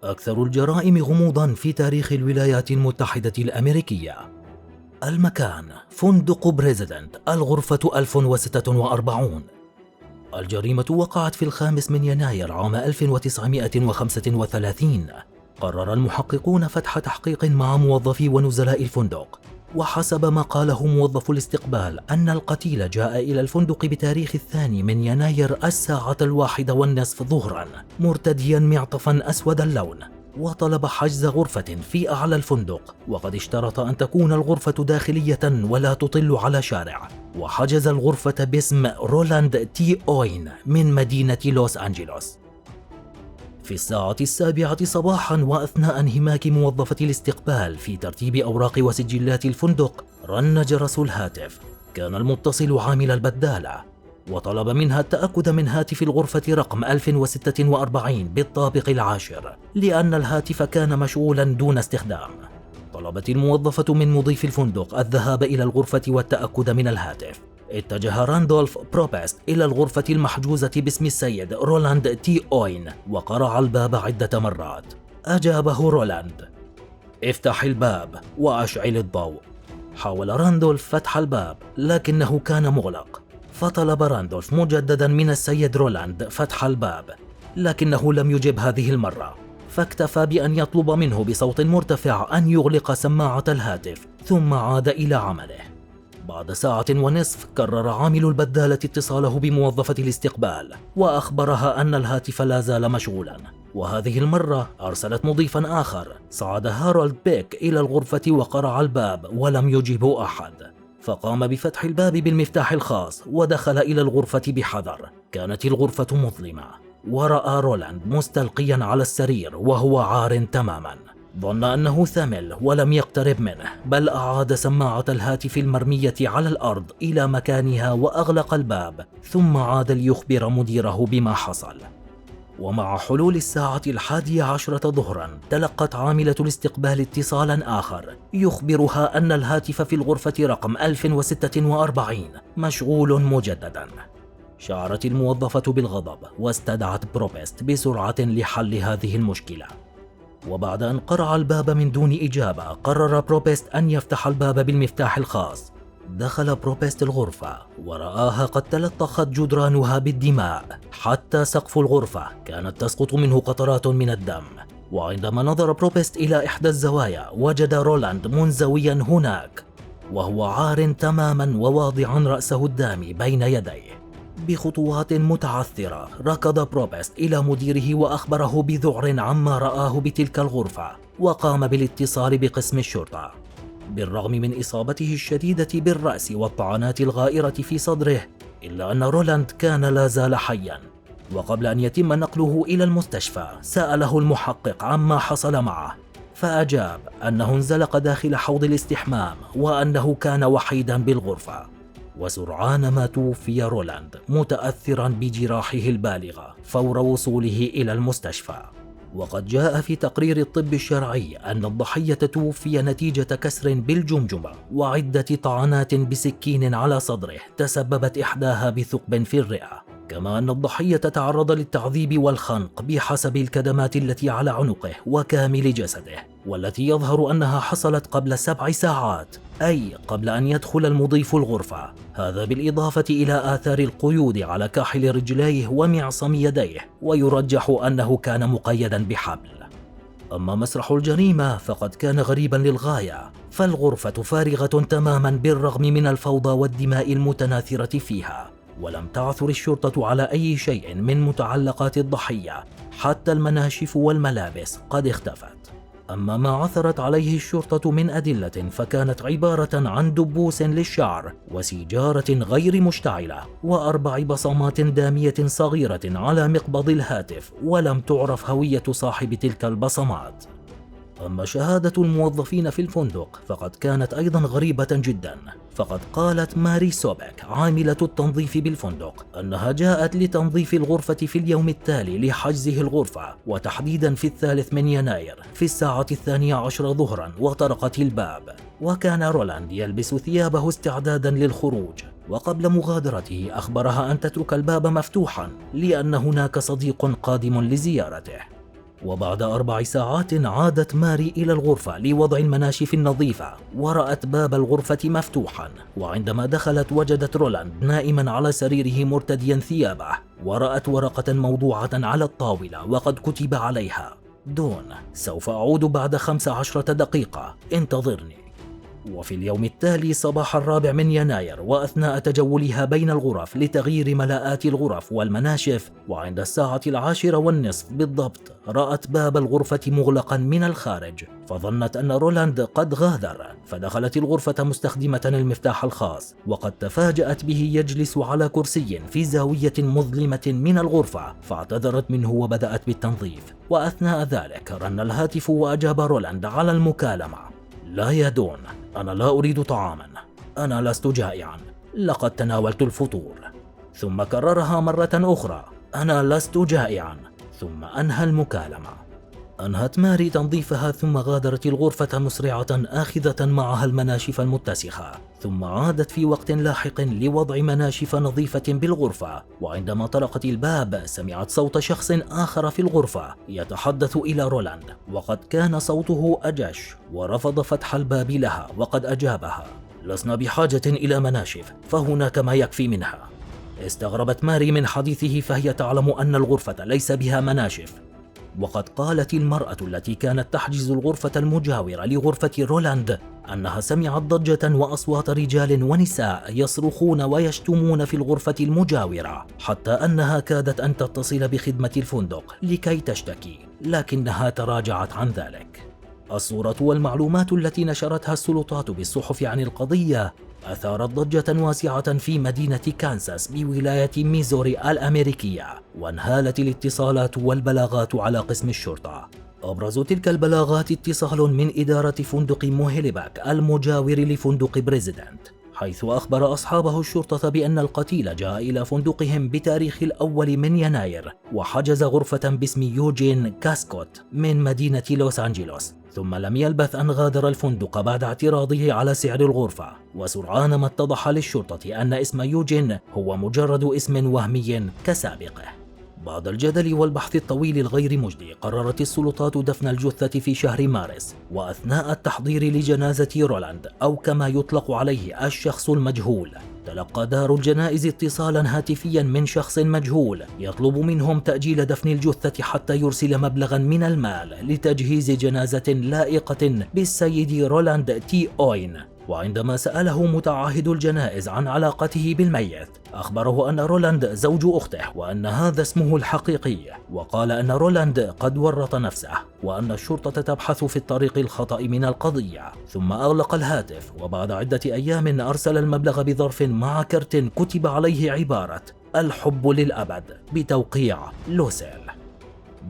أكثر الجرائم غموضاً في تاريخ الولايات المتحدة الأمريكية. المكان: فندق بريزيدنت، الغرفة 1046. الجريمة وقعت في 5 يناير عام 1935. قرر المحققون فتح تحقيق مع موظفي ونزلاء الفندق، وحسب ما قاله موظف الاستقبال أن القتيل جاء إلى الفندق بتاريخ 2 يناير الساعة 1:30 ظهرا مرتديا معطفا أسود اللون، وطلب حجز غرفة في أعلى الفندق، وقد اشترط أن تكون الغرفة داخلية ولا تطل على شارع، وحجز الغرفة باسم رولاند تي أوين من مدينة لوس أنجلوس. في الساعة 7 صباحا، وأثناء انهماك موظفة الاستقبال في ترتيب أوراق وسجلات الفندق، رن جرس الهاتف. كان المتصل عامل البدالة، وطلب منها التأكد من هاتف الغرفة رقم 1046 بالطابق 10 لأن الهاتف كان مشغولا دون استخدام. طلبت الموظفة من مضيف الفندق الذهاب إلى الغرفة والتأكد من الهاتف. اتجه راندولف بروبست إلى الغرفة المحجوزة باسم السيد رولاند تي أوين وقرع الباب عدة مرات. أجابه رولاند: افتح الباب وأشعل الضوء. حاول راندولف فتح الباب لكنه كان مغلق، فطلب راندولف مجددا من السيد رولاند فتح الباب، لكنه لم يجب هذه المرة، فاكتفى بأن يطلب منه بصوت مرتفع أن يغلق سماعة الهاتف، ثم عاد إلى عمله. بعد 1.5 ساعة كرر عامل البدالة اتصاله بموظفة الاستقبال وأخبرها أن الهاتف لا زال مشغولا، وهذه المرة أرسلت مضيفا آخر. صعد هارولد بيك إلى الغرفة وقرع الباب ولم يجيبه أحد، فقام بفتح الباب بالمفتاح الخاص ودخل إلى الغرفة بحذر. كانت الغرفة مظلمة، ورأى رولاند مستلقيا على السرير وهو عار تماما. ظن أنه ثمل ولم يقترب منه، بل أعاد سماعة الهاتف المرمية على الأرض إلى مكانها وأغلق الباب، ثم عاد ليخبر مديره بما حصل. ومع حلول الساعة 11 ظهرا تلقت عاملة الاستقبال اتصالا آخر يخبرها أن الهاتف في الغرفة رقم 1046 مشغول مجددا. شعرت الموظفة بالغضب واستدعت بروبست بسرعة لحل هذه المشكلة، وبعد أن قرع الباب من دون إجابة قرر بروبست أن يفتح الباب بالمفتاح الخاص. دخل بروبست الغرفة ورآها قد تلطخت جدرانها بالدماء، حتى سقف الغرفة كانت تسقط منه قطرات من الدم. وعندما نظر بروبست إلى إحدى الزوايا وجد رولاند منزويا هناك وهو عار تماما وواضعا رأسه الدامي بين يديه. بخطوات متعثرة ركض بروبست إلى مديره وأخبره بذعر عما رآه بتلك الغرفة، وقام بالاتصال بقسم الشرطة. بالرغم من إصابته الشديدة بالرأس والطعنات الغائرة في صدره، إلا أن رولاند كان لا زال حيا. وقبل أن يتم نقله إلى المستشفى سأله المحقق عما حصل معه، فأجاب أنه انزلق داخل حوض الاستحمام وأنه كان وحيدا بالغرفة. وسرعان ما توفي رولاند متأثرا بجراحه البالغة فور وصوله إلى المستشفى. وقد جاء في تقرير الطب الشرعي أن الضحية توفي نتيجة كسر بالجمجمة وعدة طعنات بسكين على صدره تسببت إحداها بثقب في الرئة، كما أن الضحية تعرض للتعذيب والخنق بحسب الكدمات التي على عنقه وكامل جسده، والتي يظهر أنها حصلت قبل 7 ساعات، أي قبل أن يدخل المضيف الغرفة. هذا بالإضافة إلى آثار القيود على كاحل رجليه ومعصم يديه، ويرجح أنه كان مقيدا بحبل. أما مسرح الجريمة فقد كان غريبا للغاية، فالغرفة فارغة تماما بالرغم من الفوضى والدماء المتناثرة فيها، ولم تعثر الشرطة على أي شيء من متعلقات الضحية، حتى المناشف والملابس قد اختفت. أما ما عثرت عليه الشرطة من أدلة فكانت عبارة عن دبوس للشعر وسيجارة غير مشتعلة و4 بصمات دامية صغيرة على مقبض الهاتف، ولم تعرف هوية صاحب تلك البصمات. أما شهادة الموظفين في الفندق فقد كانت أيضا غريبة جدا، فقد قالت ماري سوبك عاملة التنظيف بالفندق أنها جاءت لتنظيف الغرفة في اليوم التالي لحجزه الغرفة، وتحديدا في 3 يناير في الساعة 12 ظهرا، وطرقت الباب، وكان رولاند يلبس ثيابه استعدادا للخروج، وقبل مغادرته أخبرها أن تترك الباب مفتوحا لأن هناك صديق قادم لزيارته. وبعد 4 ساعات عادت ماري إلى الغرفة لوضع المناشف النظيفة، ورأت باب الغرفة مفتوحا، وعندما دخلت وجدت رولاند نائما على سريره مرتديا ثيابه، ورأت ورقة موضوعة على الطاولة وقد كتب عليها: دون، سوف أعود بعد 15 دقيقة، انتظرني. وفي اليوم التالي صباح 4 من يناير، وأثناء تجولها بين الغرف لتغيير ملاءات الغرف والمناشف، وعند الساعة 10:30 بالضبط، رأت باب الغرفة مغلقا من الخارج، فظنت أن رولاند قد غادر، فدخلت الغرفة مستخدمة المفتاح الخاص، وقد تفاجأت به يجلس على كرسي في زاوية مظلمة من الغرفة، فاعتذرت منه وبدأت بالتنظيف. وأثناء ذلك رن الهاتف وأجاب رولاند على المكالمة: لا يا دون، أنا لا أريد طعاما، أنا لست جائعا، لقد تناولت الفطور. ثم كررها مرة أخرى: أنا لست جائعا، ثم أنهى المكالمة. أنهت ماري تنظيفها ثم غادرت الغرفة مسرعة آخذة معها المناشف المتسخة، ثم عادت في وقت لاحق لوضع مناشف نظيفة بالغرفة. وعندما طرقت الباب سمعت صوت شخص آخر في الغرفة يتحدث إلى رولاند، وقد كان صوته أجش، ورفض فتح الباب لها وقد أجابها: لسنا بحاجة إلى مناشف، فهناك ما يكفي منها. استغربت ماري من حديثه، فهي تعلم أن الغرفة ليس بها مناشف، وقد قالت المرأة التي كانت تحجز الغرفة المجاورة لغرفة رولاند أنها سمعت ضجة وأصوات رجال ونساء يصرخون ويشتمون في الغرفة المجاورة، حتى أنها كادت أن تتصل بخدمة الفندق لكي تشتكي، لكنها تراجعت عن ذلك. الصورة والمعلومات التي نشرتها السلطات بالصحف عن القضية أثارت ضجة واسعة في مدينة كانساس بولاية ميزوري الأمريكية، وانهالت الاتصالات والبلاغات على قسم الشرطة. أبرز تلك البلاغات اتصال من إدارة فندق موهيلباك المجاور لفندق بريزيدنت، حيث أخبر أصحابه الشرطة بأن القتيل جاء إلى فندقهم بتاريخ 1 من يناير، وحجز غرفة باسم يوجين كاسكوت من مدينة لوس أنجلوس، ثم لم يلبث أن غادر الفندق بعد اعتراضه على سعر الغرفة. وسرعان ما اتضح للشرطة أن اسم يوجين هو مجرد اسم وهمي كسابقه. بعد الجدل والبحث الطويل الغير مجدي، قررت السلطات دفن الجثة في شهر مارس، وأثناء التحضير لجنازة رولاند، أو كما يطلق عليه الشخص المجهول، تلقى دار الجنائز اتصالا هاتفيا من شخص مجهول يطلب منهم تأجيل دفن الجثة حتى يرسل مبلغا من المال لتجهيز جنازة لائقة بالسيد رولاند تي أوين. وعندما سأله متعهد الجنائز عن علاقته بالميت، أخبره أن رولاند زوج أخته، وأن هذا اسمه الحقيقي، وقال أن رولاند قد ورط نفسه، وأن الشرطة تبحث في الطريق الخطأ من القضية. ثم أغلق الهاتف، وبعد عدة أيام أرسل المبلغ بظرف مع كرت كتب عليه عبارة: الحب للأبد، بتوقيع لوسيل.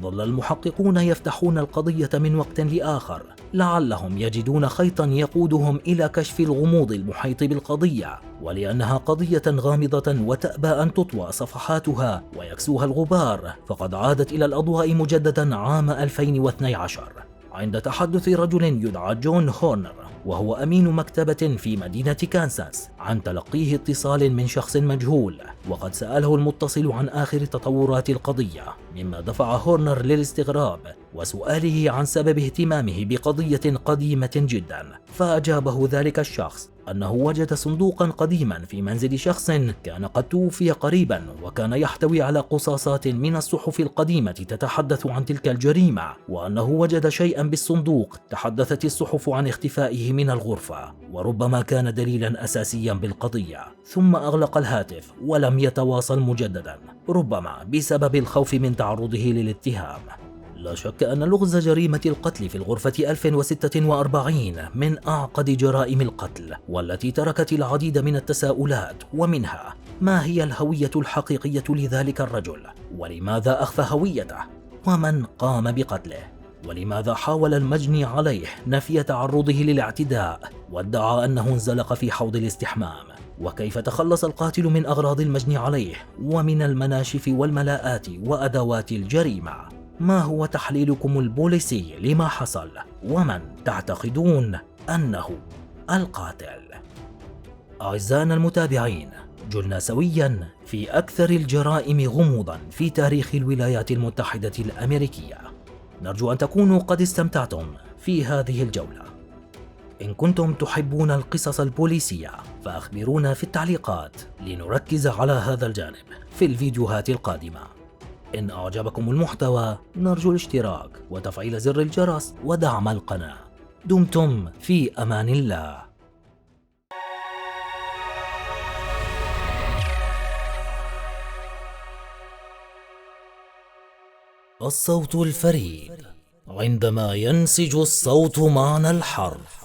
ظل المحققون يفتحون القضية من وقت لآخر، لعلهم يجدون خيطا يقودهم إلى كشف الغموض المحيط بالقضية، ولأنها قضية غامضة وتأبى أن تطوى صفحاتها ويكسوها الغبار، فقد عادت إلى الأضواء مجددا عام 2012 عند تحدث رجل يدعى جون هورنر، وهو أمين مكتبة في مدينة كانساس، عن تلقيه اتصال من شخص مجهول، وقد سأله المتصل عن آخر تطورات القضية، مما دفع هورنر للاستغراب وسؤاله عن سبب اهتمامه بقضية قديمة جدا. فأجابه ذلك الشخص أنه وجد صندوقا قديما في منزل شخص كان قد توفي قريبا، وكان يحتوي على قصاصات من الصحف القديمة تتحدث عن تلك الجريمة، وأنه وجد شيئا بالصندوق تحدثت الصحف عن اختفائه من الغرفة، وربما كان دليلا أساسيا بالقضية. ثم أغلق الهاتف ولم يتواصل مجددا، ربما بسبب الخوف من تعرضه للاتهام. لا شك أن لغز جريمة القتل في الغرفة 1046 من أعقد جرائم القتل، والتي تركت العديد من التساؤلات، ومنها: ما هي الهوية الحقيقية لذلك الرجل؟ ولماذا أخفى هويته؟ ومن قام بقتله؟ ولماذا حاول المجني عليه نفي تعرضه للاعتداء وادعى أنه انزلق في حوض الاستحمام؟ وكيف تخلص القاتل من أغراض المجني عليه ومن المناشف والملاءات وأدوات الجريمة؟ ما هو تحليلكم البوليسي لما حصل؟ ومن تعتقدون أنه القاتل؟ أعزائنا المتابعين، جلنا سويا في أكثر الجرائم غموضا في تاريخ الولايات المتحدة الأمريكية. نرجو أن تكونوا قد استمتعتم في هذه الجولة. إن كنتم تحبون القصص البوليسية فأخبرونا في التعليقات لنركز على هذا الجانب في الفيديوهات القادمة. إن أعجبكم المحتوى نرجو الاشتراك وتفعيل زر الجرس ودعم القناة. دمتم في أمان الله. الصوت الفريد عندما ينسج الصوت معنى الحرف.